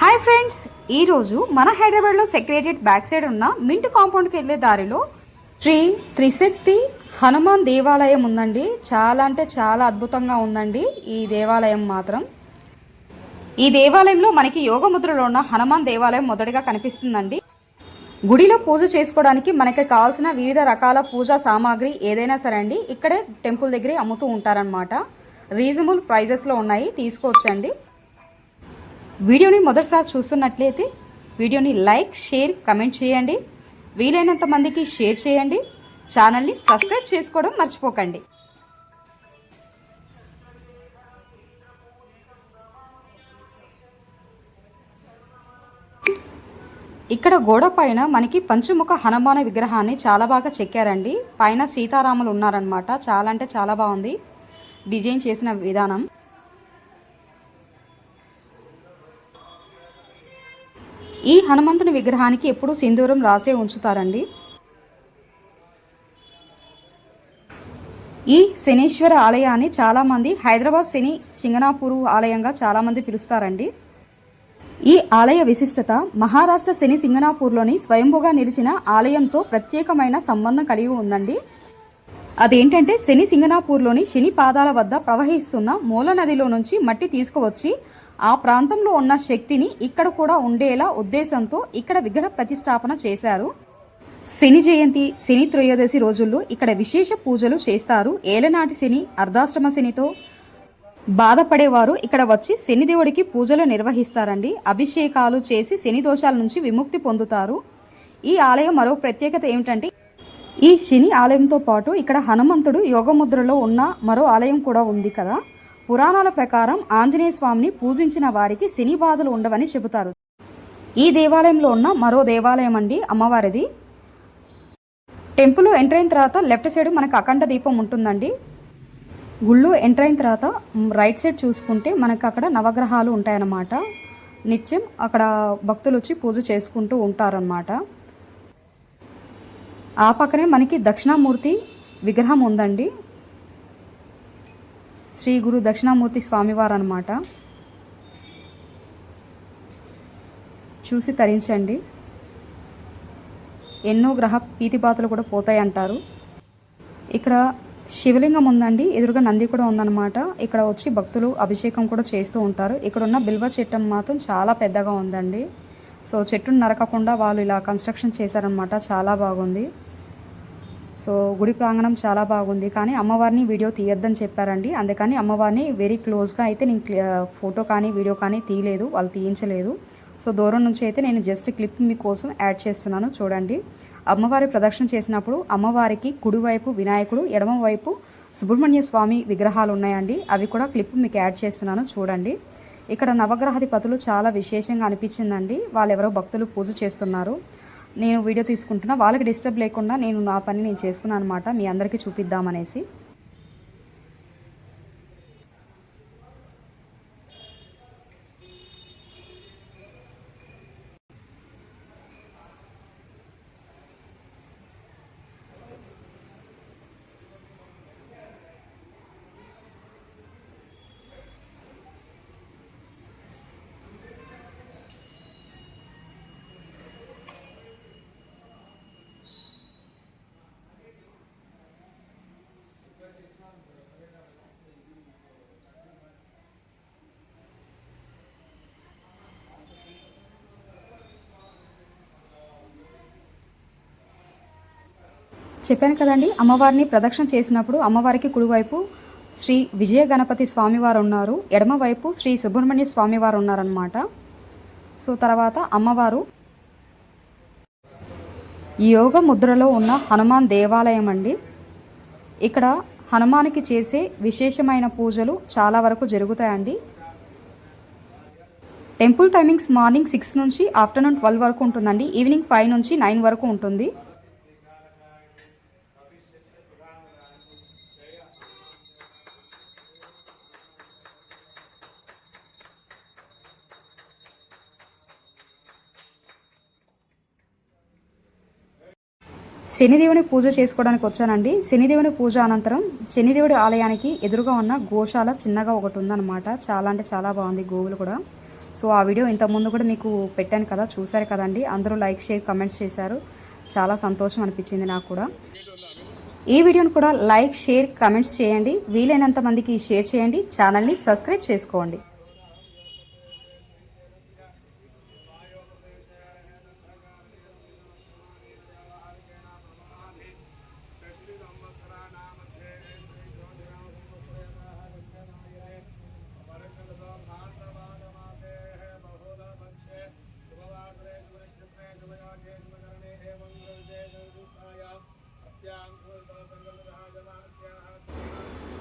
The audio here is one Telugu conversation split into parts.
హాయ్ ఫ్రెండ్స్, ఈరోజు మన హైదరాబాద్లో సెక్రటరియట్ బ్యాక్ సైడ్ ఉన్న మింట్ కాంపౌండ్కి వెళ్ళే దారిలో శ్రీ త్రిశక్తి హనుమాన్ దేవాలయం ఉందండి. చాలా అంటే చాలా అద్భుతంగా ఉందండి ఈ దేవాలయం మాత్రం. ఈ దేవాలయంలో మనకి యోగముద్రలో ఉన్న హనుమాన్ దేవాలయం మొదటిగా కనిపిస్తుందండి. గుడిలో పూజ చేసుకోవడానికి మనకి కావాల్సిన వివిధ రకాల పూజా సామాగ్రి ఏదైనా సరే అండి ఇక్కడే టెంపుల్ దగ్గరే అమ్ముతూ ఉంటారనమాట. రీజనబుల్ ప్రైజెస్లో ఉన్నాయి, తీసుకోవచ్చండి. వీడియోని మొదటిసారి చూస్తున్నట్లయితే వీడియోని లైక్, షేర్, కమెంట్ చేయండి. వీలైనంత మందికి షేర్ చేయండి. ఛానల్ని సబ్స్క్రైబ్ చేసుకోవడం మర్చిపోకండి. ఇక్కడ గోడ పైన మనకి పంచముఖ హనుమాన విగ్రహాన్ని చాలా బాగా చెక్కారండి. పైన సీతారాములు ఉన్నారనమాట. చాలా అంటే చాలా బాగుంది డిజైన్ చేసిన విధానం. ఈ హనుమంతుని విగ్రహానికి ఎప్పుడు సింధూరం రాసే ఉంచుతారండి. ఈ శనీశ్వర ఆలయాన్ని చాలామంది హైదరాబాద్ శని సింగనాపూరు ఆలయంగా చాలామంది పిలుస్తారండి. ఈ ఆలయ విశిష్టత మహారాష్ట్ర శని సింగనాపూర్లోని స్వయంభుగా నిలిచిన ఆలయంతో ప్రత్యేకమైన సంబంధం కలిగి ఉందండి. అదేంటంటే శని సింగనాపూర్లోని శని పాదాల వద్ద ప్రవహిస్తున్న మూల నదిలో నుంచి మట్టి తీసుకువచ్చి ఆ ప్రాంతంలో ఉన్న శక్తిని ఇక్కడ కూడా ఉండేలా ఉద్దేశంతో ఇక్కడ విగ్రహ ప్రతిష్టాపన చేశారు. శని జయంతి, శని త్రయోదశి రోజుల్లో ఇక్కడ విశేష పూజలు చేస్తారు. ఏలనాటి శని, అర్ధాశ్రమ శనితో బాధపడేవారు ఇక్కడ వచ్చి శనిదేవుడికి పూజలు నిర్వహిస్తారండి. అభిషేకాలు చేసి శని దోషాల నుంచి విముక్తి పొందుతారు. ఈ ఆలయం మరో ప్రత్యేకత ఏమిటంటే ఈ శని ఆలయంతో పాటు ఇక్కడ హనుమంతుడు యోగముద్రలో ఉన్న మరో ఆలయం కూడా ఉంది కదా. పురాణాల ప్రకారం ఆంజనేయ స్వామిని పూజించిన వారికి శని బాధలు ఉండవని చెబుతారు. ఈ దేవాలయంలో ఉన్న మరో దేవాలయం అండి అమ్మవారిది. టెంపుల్ ఎంటర్ అయిన తర్వాత లెఫ్ట్ సైడ్ మనకు అఖండ దీపం ఉంటుందండి. గుళ్ళు ఎంటర్ అయిన తర్వాత రైట్ సైడ్ చూసుకుంటే మనకు అక్కడ నవగ్రహాలు ఉంటాయన్నమాట. నిత్యం అక్కడ భక్తులు వచ్చి పూజ చేసుకుంటూ ఉంటారన్నమాట. ఆ పక్కనే మనకి దక్షిణామూర్తి విగ్రహం ఉందండి. శ్రీ గురు దక్షిణామూర్తి స్వామివారు అనమాట. చూసి తరించండి. ఎన్నో గ్రహ పీతిపాతులు కూడా పోతాయి అంటారు. ఇక్కడ శివలింగం ఉందండి, ఎదురుగా నంది కూడా ఉందన్నమాట. ఇక్కడ వచ్చి భక్తులు అభిషేకం కూడా చేస్తూ ఉంటారు. ఇక్కడ ఉన్న బిల్వ చెట్టు మాత్రం చాలా పెద్దగా ఉందండి. సో చెట్టును నరకకుండా వాళ్ళు ఇలా కన్స్ట్రక్షన్ చేశారనమాట. చాలా బాగుంది. సో గుడి ప్రాంగణం చాలా బాగుంది. కానీ అమ్మవారిని వీడియో తీయొద్దని చెప్పారండి. అందుకని అమ్మవారిని వెరీ క్లోజ్గా అయితే నేను ఫోటో కానీ వీడియో కానీ తీయలేదు, వాళ్ళు తీయించలేదు. సో దూరం నుంచి అయితే నేను జస్ట్ క్లిప్ మీకోసం యాడ్ చేస్తున్నాను, చూడండి. అమ్మవారి ప్రదక్షిణ చేసినప్పుడు అమ్మవారికి కుడివైపు వినాయకుడు, ఎడమవైపు సుబ్రహ్మణ్య స్వామి విగ్రహాలు ఉన్నాయండి. అవి కూడా క్లిప్ మీకు యాడ్ చేస్తున్నాను, చూడండి. ఇక్కడ నవగ్రహాధిపతులు చాలా విశేషంగా అనిపించిందండి. వాళ్ళెవరో భక్తులు పూజ చేస్తున్నారు. నేను వీడియో తీసుకుంటున్నా, వాళ్ళకి డిస్టర్బ్ లేకుండా నేను నా పని నేను చేసుకున్నాను అనమాట, మీ అందరికీ చూపిద్దామనేసి. చెప్పాను కదండి, అమ్మవారిని ప్రదక్షిణ చేసినప్పుడు అమ్మవారికి కుడివైపు శ్రీ విజయ గణపతి స్వామివారు ఉన్నారు, ఎడమవైపు శ్రీ సుబ్రహ్మణ్య స్వామివారు ఉన్నారనమాట. సో తర్వాత అమ్మవారు యోగ ముద్రలో ఉన్న హనుమాన్ దేవాలయం అండి. ఇక్కడ హనుమానికి చేసే విశేషమైన పూజలు చాలా వరకు జరుగుతాయండి. టెంపుల్ టైమింగ్స్ మార్నింగ్ 6 నుంచి ఆఫ్టర్నూన్ 12 వరకు ఉంటుందండి. ఈవినింగ్ 5 నుంచి 9 వరకు ఉంటుంది. శనిదేవుని పూజ చేసుకోవడానికి వచ్చానండి. శనిదేవుని పూజ అనంతరం శనిదేవుడి ఆలయానికి ఎదురుగా ఉన్న గోశాల చిన్నగా ఒకటి ఉందన్నమాట. చాలా అంటే చాలా బాగుంది. గోవులు కూడా సో ఆ వీడియో ఇంతకుముందు కూడా మీకు పెట్టాను కదా, చూశారు కదండి. అందరూ లైక్, షేర్, కమెంట్స్ చేశారు. చాలా సంతోషం అనిపించింది నాకు కూడా. ఈ వీడియోను కూడా లైక్, షేర్, కమెంట్స్ చేయండి. వీలైనంత మందికి షేర్ చేయండి. ఛానల్ని సబ్స్క్రైబ్ చేసుకోండి.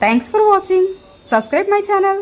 Thanks for watching. Subscribe my channel.